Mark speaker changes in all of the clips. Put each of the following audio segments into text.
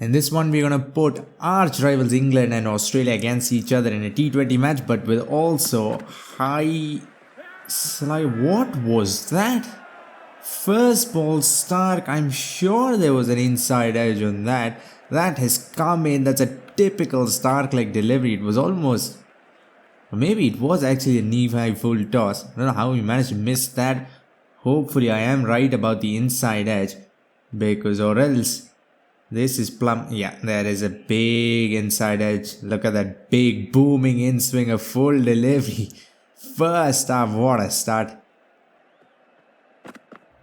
Speaker 1: In this one, we're going to put arch rivals England and Australia against each other in a T20 match, but with also high slide. What was that? First ball Stark. I'm sure there was an inside edge on that. That has come in. That's a typical Stark-like delivery. It was almost, or maybe it was actually a knee-high full toss. I don't know how we managed to miss that. Hopefully, I am right about the inside edge, because or else this is plumb. Yeah, there is a big inside edge. Look at that big booming in swing, a full delivery. First half, what a start.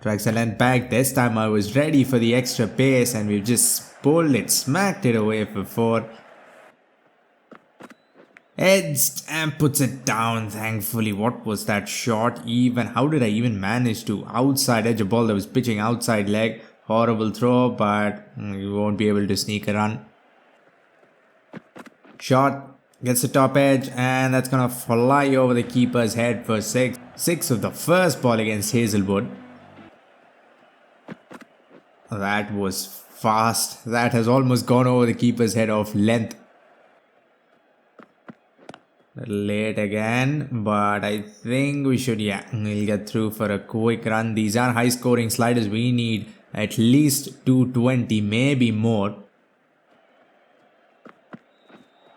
Speaker 1: Tracks a length back. This time I was ready for the extra pace and we've just pulled it, smacked it away for 4. Edged and puts it down, thankfully. What was that shot even? How did I even manage to outside edge a ball that was pitching outside leg? Horrible throw, but you won't be able to sneak a run. Shot, gets the top edge, and that's gonna fly over the keeper's head for 6. 6 of the first ball against Hazelwood. That was fast. That has almost gone over the keeper's head off length. Late again, but I think we should, we'll get through for a quick run. These are high scoring sliders. We need at least 220, maybe more.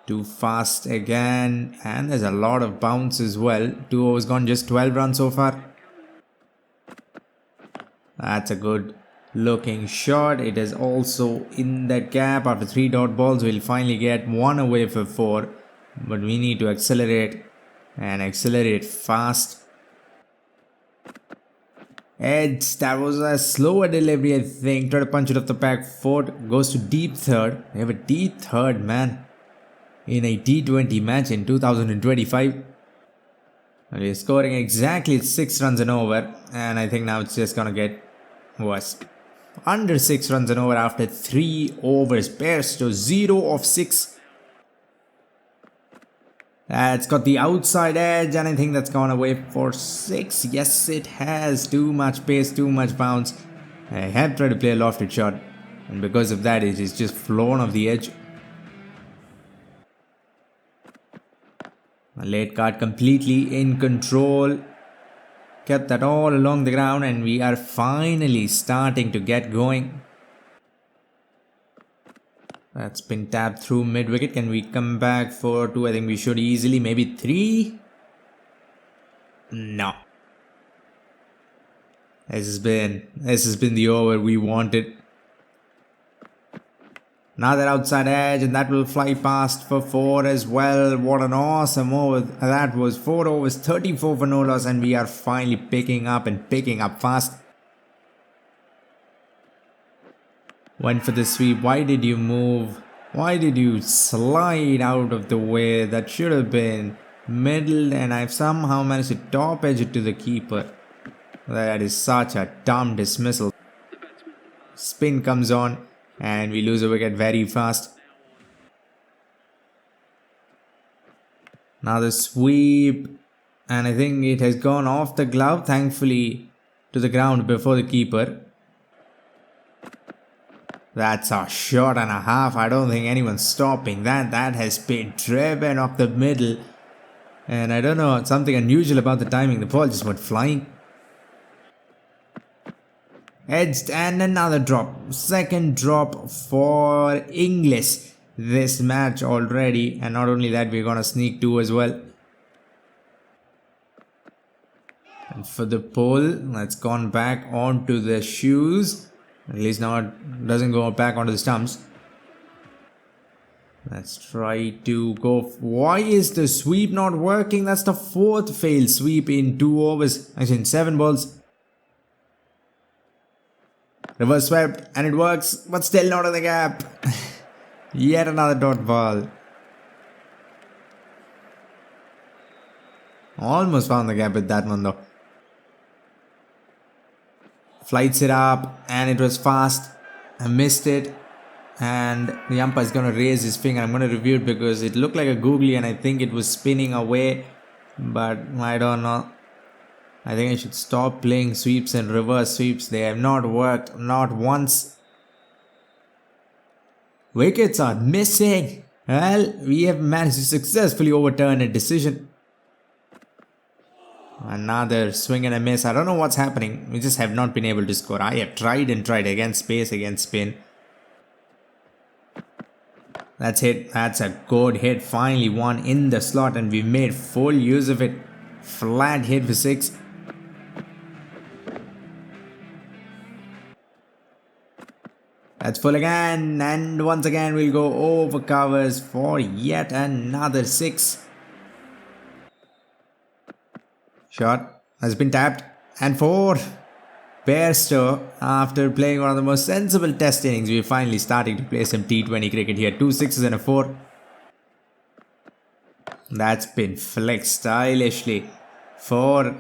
Speaker 1: Too fast again, and there's a lot of bounce as well. 2 overs gone, just 12 runs so far. That's a good looking shot. It is also in the gap. After 3 dot balls, we'll finally get 1 away for 4. But we need to accelerate and accelerate fast. Edge, that was a slower delivery, I think. Try to punch it off the back foot. Goes to deep third. We have a deep third, man, in a T20 match in 2025. And we're scoring exactly 6 runs and over. And I think now it's just gonna get worse. Under 6 runs and over after 3 overs. Bears to 0 of 6. It's got the outside edge, and I think that's gone away for 6. Yes, it has. Too much pace, too much bounce. I have tried to play a lofted shot, and because of that, it is just flown off the edge. A late card, completely in control. Kept that all along the ground, and we are finally starting to get going. That's been tapped through mid-wicket. Can we come back for 2? I think we should easily. Maybe 3? No. This has been the over we wanted. Another outside edge, and that will fly past for 4 as well. What an awesome over. That was 4 overs, 34 for no loss, and we are finally picking up fast. Went for the sweep. Why did you move? Why did you slide out of the way? That should have been middle, and I've somehow managed to top edge it to the keeper. That is such a dumb dismissal. Spin comes on, and we lose a wicket very fast. Now the sweep, and I think it has gone off the glove, thankfully, to the ground before the keeper. That's a shot and a half. I don't think anyone's stopping that. That has been driven off the middle. And I don't know, something unusual about the timing. The ball just went flying. Edged and another drop. Second drop for English this match already. And not only that, we're going to sneak 2 as well. And for the pull, that's gone back onto the shoes. At least now it doesn't go back onto the stumps. Let's try to go. Why is the sweep not working? That's the 4th failed sweep in 2 overs. Actually, in 7 balls. Reverse swept, and it works, but still not in the gap. Yet another dot ball. Almost found the gap with that one though. Flights it up, and it was fast. I missed it, and the umpire is going to raise his finger. I'm going to review it because it looked like a googly, and I think it was spinning away, but I don't know. I think I should stop playing sweeps and reverse sweeps. They have not worked, not once. Wickets are missing. Well, we have managed to successfully overturn a decision. Another swing and a miss. I don't know what's happening. We just have not been able to score. I have tried and tried against pace, against spin. That's it. That's a good hit. Finally one in the slot and we made full use of it. Flat hit for 6. That's full again, and once again we'll go over covers for yet another 6. Shot has been tapped, and 4. Bairstow, after playing one of the most sensible test innings, we're finally starting to play some T20 cricket here. 2 6s and a 4. That's been flicked stylishly. 4.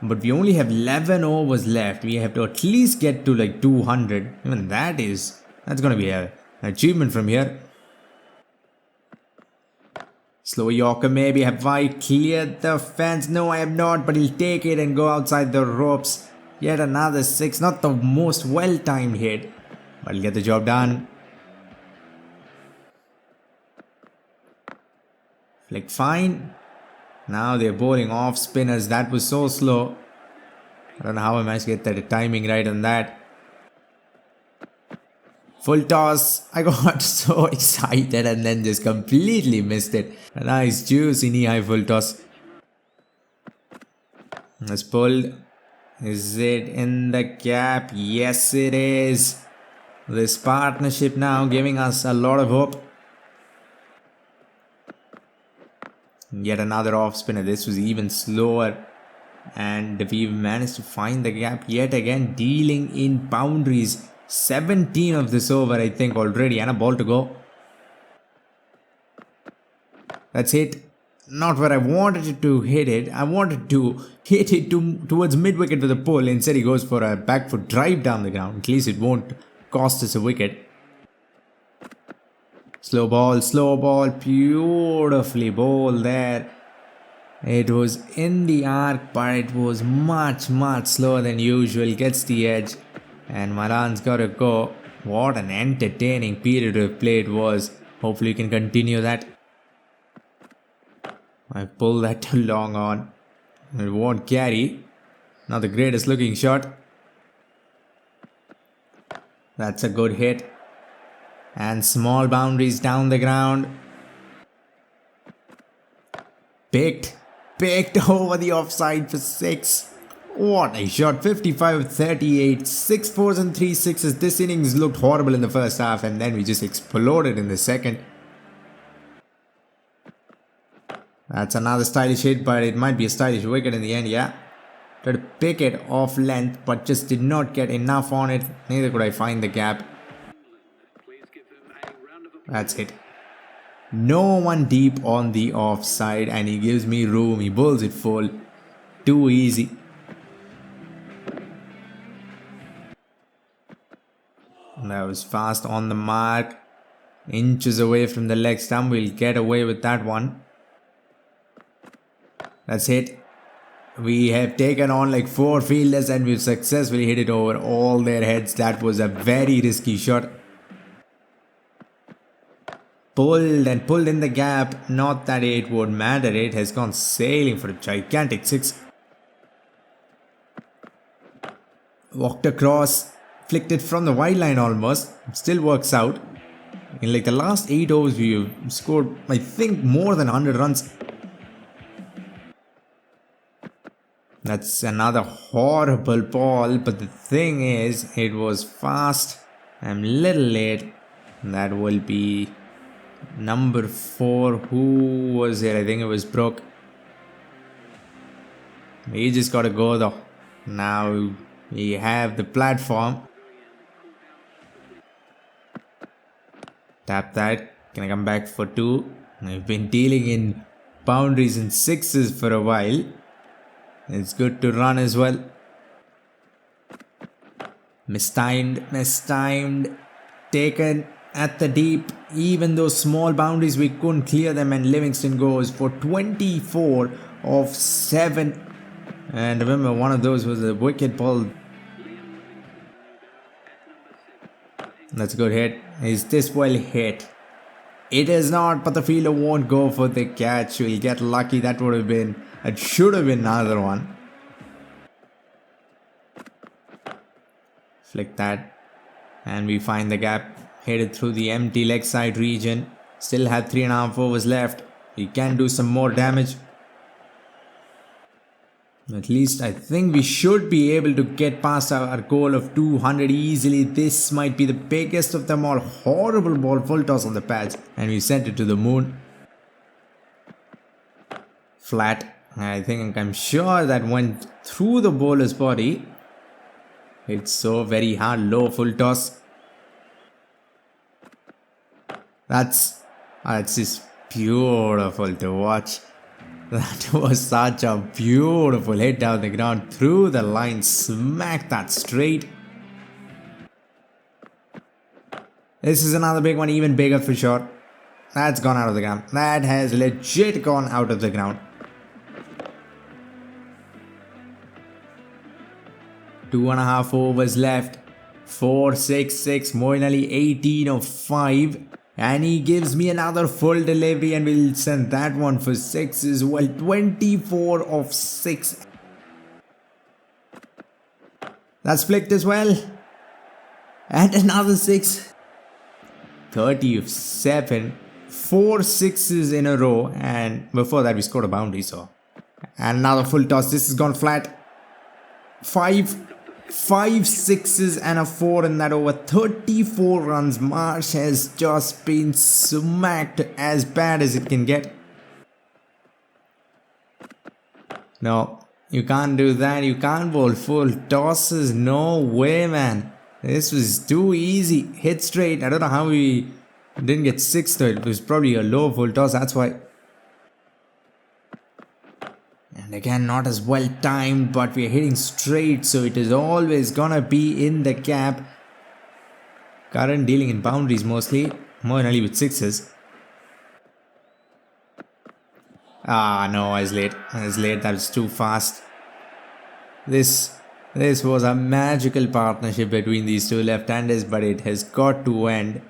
Speaker 1: But we only have 11 overs left. We have to at least get to like 200. Even that's going to be an achievement from here. Slow Yorker maybe. Have I cleared the fence? No, I have not. But he'll take it and go outside the ropes. Yet another 6. Not the most well-timed hit. But he'll get the job done. Flick fine. Now they're bowling off spinners. That was so slow. I don't know how I managed to get that timing right on that. Full toss. I got so excited and then just completely missed it. A nice juicy knee-high full toss. It's pulled. Is it in the gap? Yes, it is. This partnership now giving us a lot of hope. Yet another off spinner. This was even slower. And we've managed to find the gap yet again. Dealing in boundaries. 17 of this over, I think, already. And a ball to go. That's it. Not where I wanted it to hit it. I wanted to hit it towards mid-wicket with a pull. Instead, he goes for a back foot drive down the ground. At least it won't cost us a wicket. Slow ball, beautifully bowled there. It was in the arc, but it was much slower than usual. Gets the edge, and Maran's got to go. What an entertaining period of play it was. Hopefully, we can continue that. I pulled that too long on. It won't carry. Not the greatest looking shot. That's a good hit. And small boundaries down the ground. Picked over the offside for 6. What a shot. 55-38. 6 4s and 3 6s. This innings looked horrible in the first half and then we just exploded in the second. That's another stylish hit, but it might be a stylish wicket in the end, yeah. Tried to pick it off length, but just did not get enough on it. Neither could I find the gap. That's it. No one deep on the offside, and he gives me room. He bowls it full. Too easy. That was fast on the mark. Inches away from the leg stump. We'll get away with that one. That's it. We have taken on like 4 fielders and we've successfully hit it over all their heads. That was a very risky shot. Pulled in the gap. Not that it would matter. It has gone sailing for a gigantic 6. Walked across. Flicked it from the wide line almost. Still works out. In like the last 8 overs we've scored, I think, more than 100 runs. That's another horrible ball, but the thing is, it was fast. I'm a little late. That will be number 4. Who was it? I think it was Brook. We just got to go though. Now we have the platform. Tap that. Can I come back for 2? I've been dealing in boundaries and 6s for a while. It's good to run as well. Mistimed. Taken at the deep. Even those small boundaries, we couldn't clear them, and Livingston goes for 24 of 7. And remember, one of those was a wicket ball. That's a good hit. Is this well hit? It is not, but the fielder won't go for the catch. We'll get lucky. That would have been, it should have been another one. Flick that. And we find the gap. Headed through the empty leg side region. Still have 3.5 overs left. He can do some more damage. At least I think we should be able to get past our goal of 200 easily. This might be the biggest of them all. Horrible ball, full toss on the pads. And we sent it to the moon. Flat. I'm sure that went through the bowler's body. It's so very hard. Low, full toss. That's just beautiful to watch. That was such a beautiful hit down the ground, through the line, smacked that straight. This is another big one, even bigger for sure. That's gone out of the ground. That has legit gone out of the ground. 2.5 overs left. 4-6-6. Moeen Ali 18 of 5. And he gives me another full delivery and we'll send that one for 6 as well. 24 of 6. That's flicked as well. And another 6. 30 of 7. 4 6s in a row. And before that we scored a boundary, so. And another full toss. This has gone flat. 5 6s and a 4 in that over. 34 runs. Marsh has just been smacked as bad as it can get. No, you can't do that. You can't bowl full tosses. No way, man. This was too easy. Hit straight. I don't know how we didn't get 6 to it. It was probably a low full toss. That's why. And again, not as well timed, but we are hitting straight, so it is always gonna be in the cap. Current dealing in boundaries mostly. Moeen Ali with 6s. Ah, no, I was late. That was too fast. This was a magical partnership between these two left-handers, but it has got to end.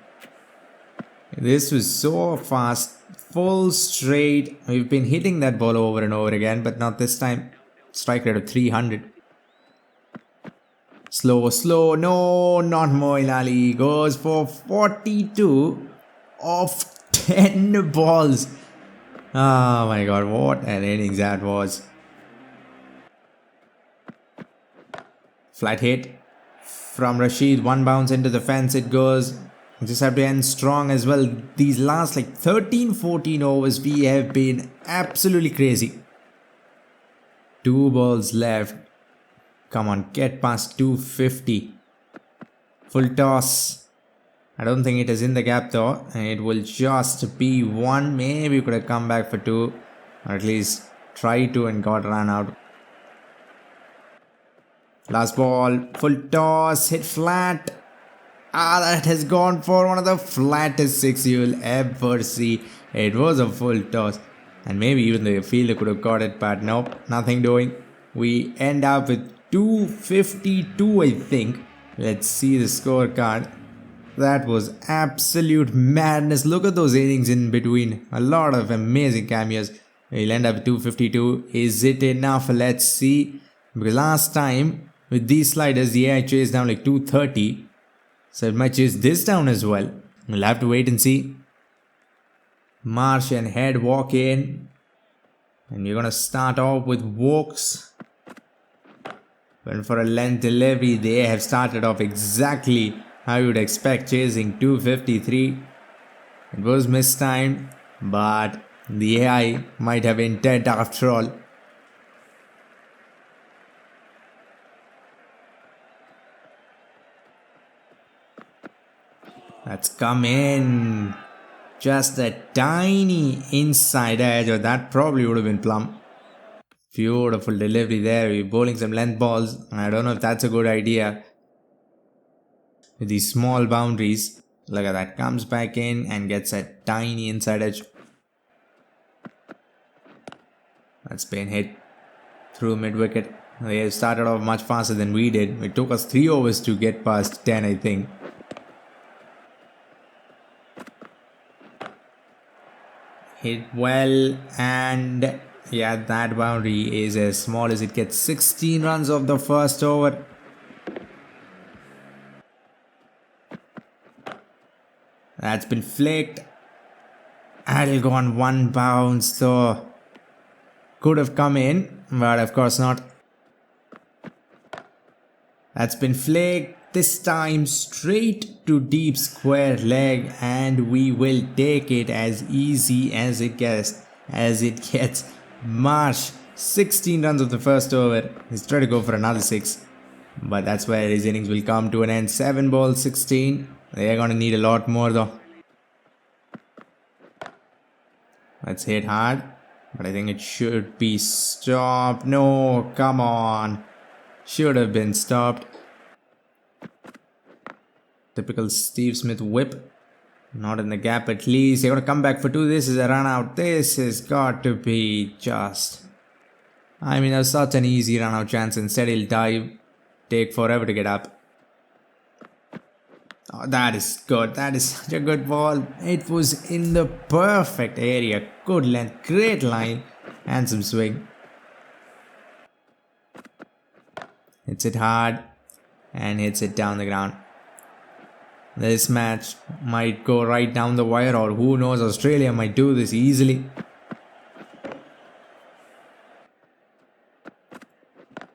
Speaker 1: This was so fast. Full straight. We've been hitting that ball over and over again, but not this time. Strike rate of 300. Slow. No, not Moeen Ali. Goes for 42 of 10 balls. Oh my god, what an innings that was. Flat hit from Rashid. One bounce into the fence it goes. Just have to end strong as well. These last 13-14 overs we have been absolutely crazy. 2 balls left. Come on, get past 250. Full toss. I don't think it is in the gap though. It will just be 1. Maybe we could have come back for 2. Or at least try to and got run out. Last ball. Full toss. Hit flat. That has gone for one of the flattest 6 you will ever see. It was a full toss. And maybe even the fielder could have got it, but nope, nothing doing. We end up with 252, I think. Let's see the scorecard. That was absolute madness. Look at those innings in between. A lot of amazing cameos. We'll end up with 252. Is it enough? Let's see. Because last time, with these sliders, the AI chased down 230. So it might chase this down as well. We'll have to wait and see. Marsh and Head walk in. And we're going to start off with walks. Went for a length delivery. They have started off exactly how you would expect, chasing 253. It was mistimed, but the AI might have intent after all. That's come in. Just a tiny inside edge, or that probably would have been plumb. Beautiful delivery there. We're bowling some length balls. I don't know if that's a good idea. With these small boundaries. Look at that. Comes back in and gets a tiny inside edge. That's been hit through mid-wicket. They started off much faster than we did. It took us 3 overs to get past 10, I think. Hit well, and yeah, that boundary is as small as it gets. 16 runs of the first over. That's been flicked. And it'll go on one bounce, so could have come in, but of course not. That's been flicked, this time straight to deep square leg, and we will take it as easy as it gets. Marsh, 16 runs of the first over. He's trying to go for another 6, but that's where his innings will come to an end. 7 balls, 16. They're gonna need a lot more though. Let's hit hard, but I think it should be stopped. No, come on. Should have been stopped. Typical Steve Smith whip. Not in the gap at least. They're going to come back for 2. This is a run out. This has got to be just... I mean, that's such an easy run out chance. Instead, he'll dive. Take forever to get up. Oh, that is good. That is such a good ball. It was in the perfect area. Good length. Great line. And some swing. Hits it hard. And hits it down the ground. This match might go right down the wire, or who knows, Australia might do this easily.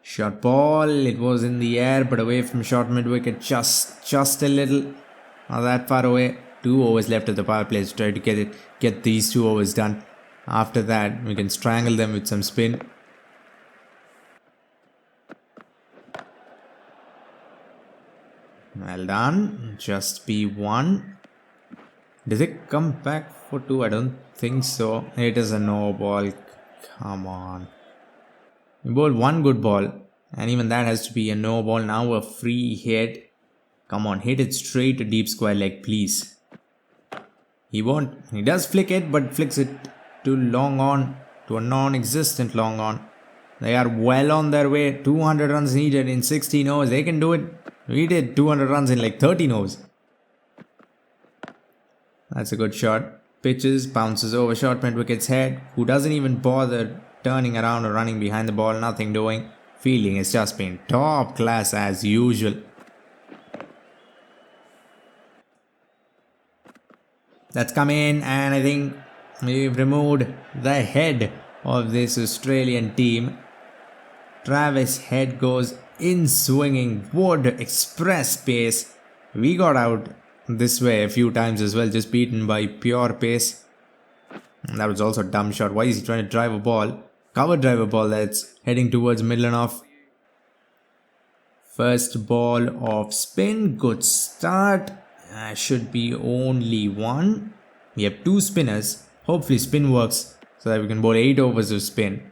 Speaker 1: Short ball, it was in the air but away from short mid wicket, just a little, not that far away. 2 overs left of the power play to try to get these 2 overs done. After that, we can strangle them with some spin. Well done. Just be 1. Does it come back for 2? I don't think so. It is a no ball. Come on. We bowled 1 good ball, and even that has to be a no ball. Now a free hit. Come on, hit it straight to deep square leg, please. He won't. He does flick it, but flicks it to long on, to a non-existent long on. They are well on their way. 200 runs needed in 16 overs. They can do it. We did 200 runs in like 13 overs. That's a good shot. Pitches, bounces over short mid wicket's head, who doesn't even bother turning around or running behind the ball. Nothing doing. Fielding has just been top class as usual. That's come in, and I think we've removed the head of this Australian team. Travis Head goes in swinging. What express pace. We got out this way a few times as well, just beaten by pure pace. And that was also a dumb shot. Why is he trying to drive a ball? Cover drive a ball that's heading towards middle and off. First ball of spin. Good start. Should be only 1. We have 2 spinners. Hopefully spin works so that we can bowl 8 overs of spin.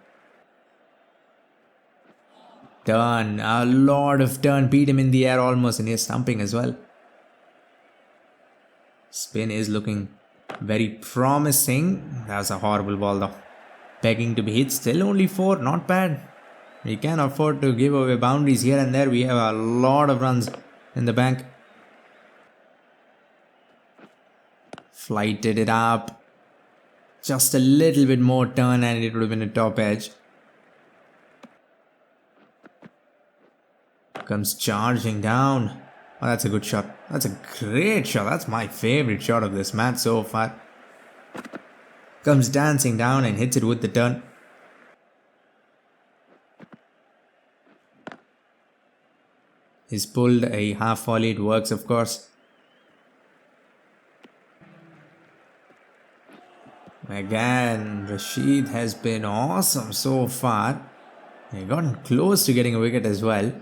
Speaker 1: Turn. A lot of turn. Beat him in the air almost, and he's stumping as well. Spin is looking very promising. That was a horrible ball though. Begging to be hit. Still only 4. Not bad. We can afford to give away boundaries here and there. We have a lot of runs in the bank. Flighted it up. Just a little bit more turn and it would have been a top edge. Comes charging down. Oh, that's a good shot. That's a great shot. That's my favorite shot of this match so far. Comes dancing down and hits it with the turn. He's pulled a half volley. It works, of course. Again, Rashid has been awesome so far. He got close to getting a wicket as well.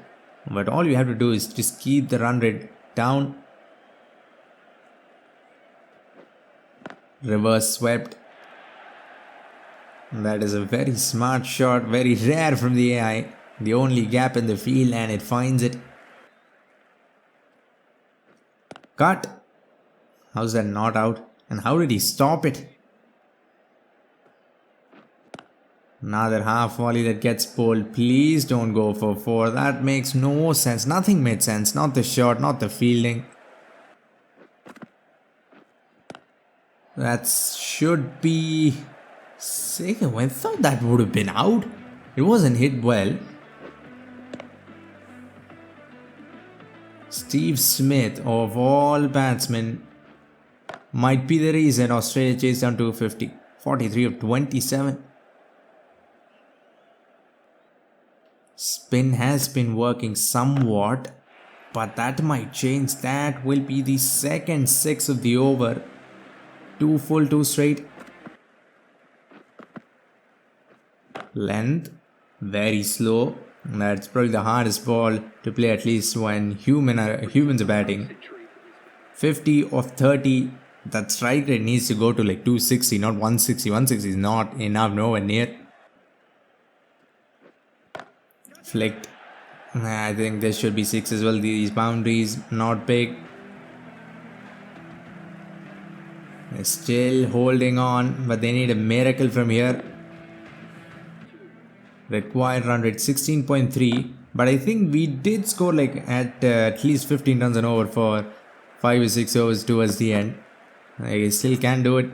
Speaker 1: But all you have to do is just keep the run rate down. Reverse swept. That is a very smart shot. Very rare from the AI. The only gap in the field, and it finds it. Cut. How's that not out? And how did he stop it? Another half volley that gets pulled. Please don't go for 4. That makes no sense. Nothing made sense. Not the shot, not the fielding. That should be six. I thought that would have been out. It wasn't hit well. Steve Smith, of all batsmen, might be the reason Australia chased down 250. 43 of 27. Spin has been working somewhat, but that might change. That will be the second six of the over. 2 full, 2 straight. Length, very slow. That's probably the hardest ball to play, at least when humans are batting. 50 of 30. That strike rate needs to go to like 260, not 160. 160 is not enough, nowhere near. Flicked. I think there should be 6 as well. These boundaries not big. They're still holding on, but they need a miracle from here. Required run rate 16.3, but I think we did score like at least 15 runs an over for 5 or 6 overs towards the end. I still can do it.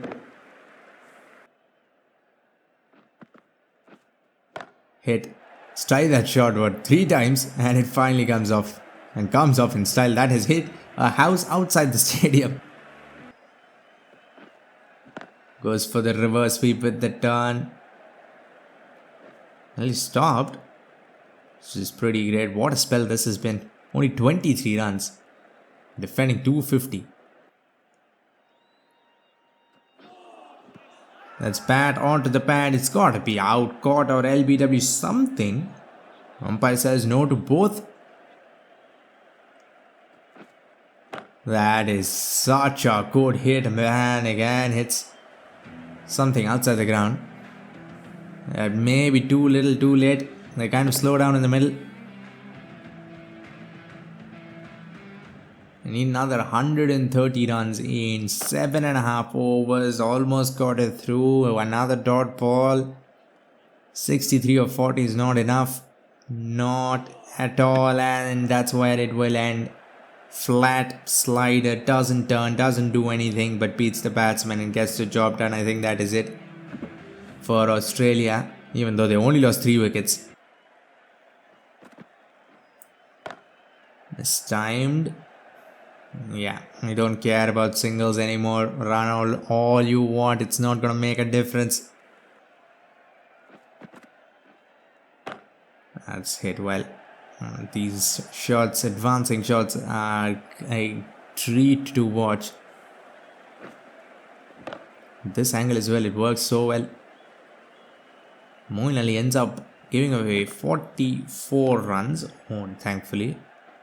Speaker 1: Hit. Try that shot 3 times and it finally comes off. And comes off in style. That has hit a house outside the stadium. Goes for the reverse sweep with the turn. Well, he stopped. This is pretty great. What a spell this has been. Only 23 runs. Defending 250. That's bat onto the pad. It's got to be out, caught, or LBW something. Umpire says no to both. That is such a good hit, man. Again, hits something outside the ground. That may be too little, too late. They kind of slow down in the middle. They need another 130 runs in 7.5 overs. Almost got it through. Another dot ball. 63 of 40 is not enough. Not at all. And that's where it will end. Flat slider. Doesn't turn. Doesn't do anything. But beats the batsman and gets the job done. I think that is it for Australia. Even though they only lost 3 wickets. Mistimed. Yeah, I don't care about singles anymore. Run all you want. It's not going to make a difference. That's hit well. These shots, advancing shots, are a treat to watch. This angle as well, it works so well. Moeen Ali ends up giving away 44 runs. Oh, thankfully.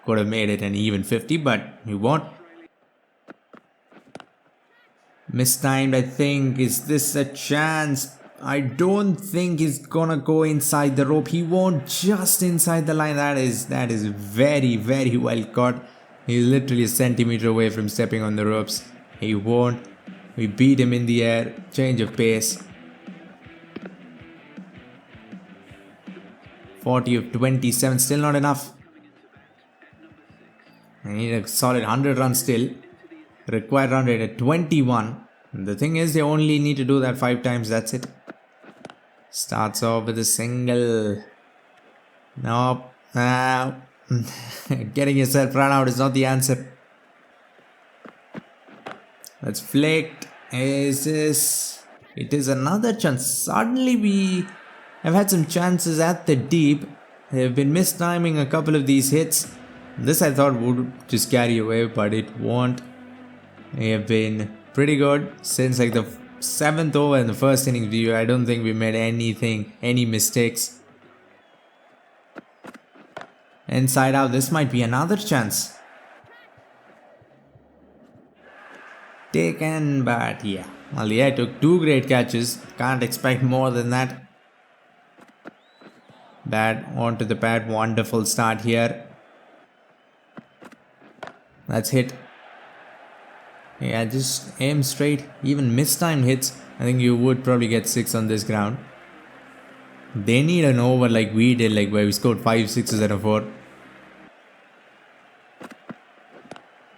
Speaker 1: Could have made it an even 50, but he won't. Mistimed, I think. Is this a chance? I don't think he's gonna go inside the rope. He won't, just inside the line. That is very, very well caught. He's literally a centimeter away from stepping on the ropes. He won't. We beat him in the air. Change of pace. 40 of 27. Still not enough. I need a solid 100 runs still. Required run rate at 21. The thing is, they only need to do that 5 times. That's it. Starts off with a single. Nope. Getting yourself run out is not the answer. That's flicked. Is this? It is another chance. Suddenly we have had some chances at the deep. They have been mistiming a couple of these hits. This I thought would just carry away, but it won't. They have been pretty good since like the 7th over in the first innings view. I don't think we made any mistakes. Inside out, this might be another chance. Taken, but yeah. Well, yeah, took 2 great catches. Can't expect more than that. Bat onto the pad. Wonderful start here. That's hit. Yeah, just aim straight. Even mistimed hits, I think you would probably get 6 on this ground. They need an over like we did, like where we scored 5 6s and a 4.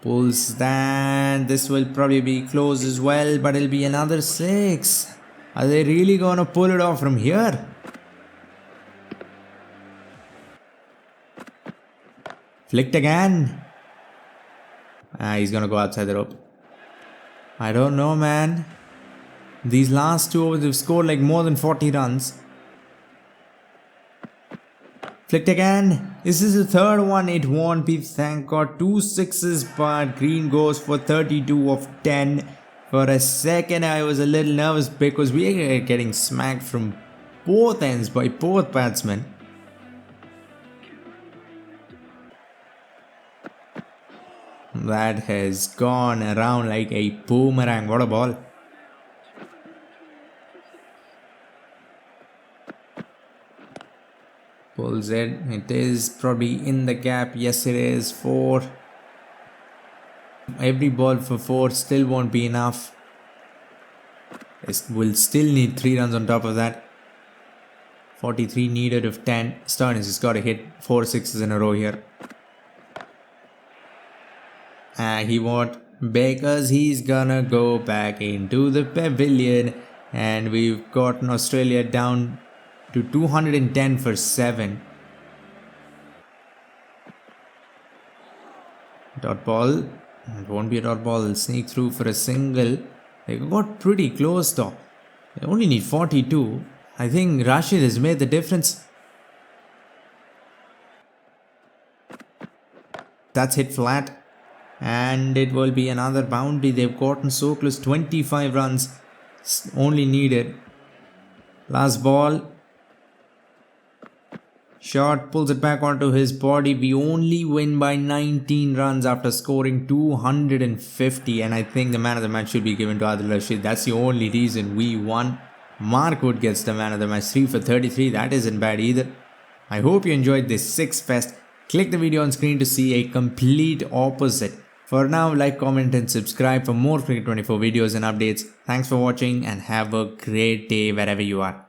Speaker 1: Pulls that. This will probably be close as well, but it'll be another 6. Are they really gonna pull it off from here? Flicked again. He's gonna go outside the rope. I don't know, man. These last 2 overs have scored like more than 40 runs. Flicked again. This is the third one. It won't be, thank God. 2 sixes, but Green goes for 32 of 10. For a second, I was a little nervous because we are getting smacked from both ends by both batsmen. That has gone around like a boomerang. What a ball. Pulls it. It is probably in the gap. Yes, it is. 4. Every ball for 4 still won't be enough. We'll still need 3 runs on top of that. 43 needed of 10. Stearns has got to hit 4 sixes in a row here. He won't, because he's gonna go back into the pavilion. And we've gotten Australia down to 210 for 7. Dot ball. It won't be a dot ball. They'll sneak through for a single. They got pretty close though. They only need 42. I think Rashid has made the difference. That's hit flat. And it will be another boundary. They've gotten so close. 25 runs only needed. Last ball. Shot, pulls it back onto his body. We only win by 19 runs after scoring 250. And I think the man of the match should be given to Adil Rashid. That's the only reason we won. Mark Wood gets the man of the match. 3 for 33. That isn't bad either. I hope you enjoyed this 6 fest. Click the video on screen to see a complete opposite. For now, like, comment and subscribe for more Cricket 24 videos and updates. Thanks for watching and have a great day wherever you are.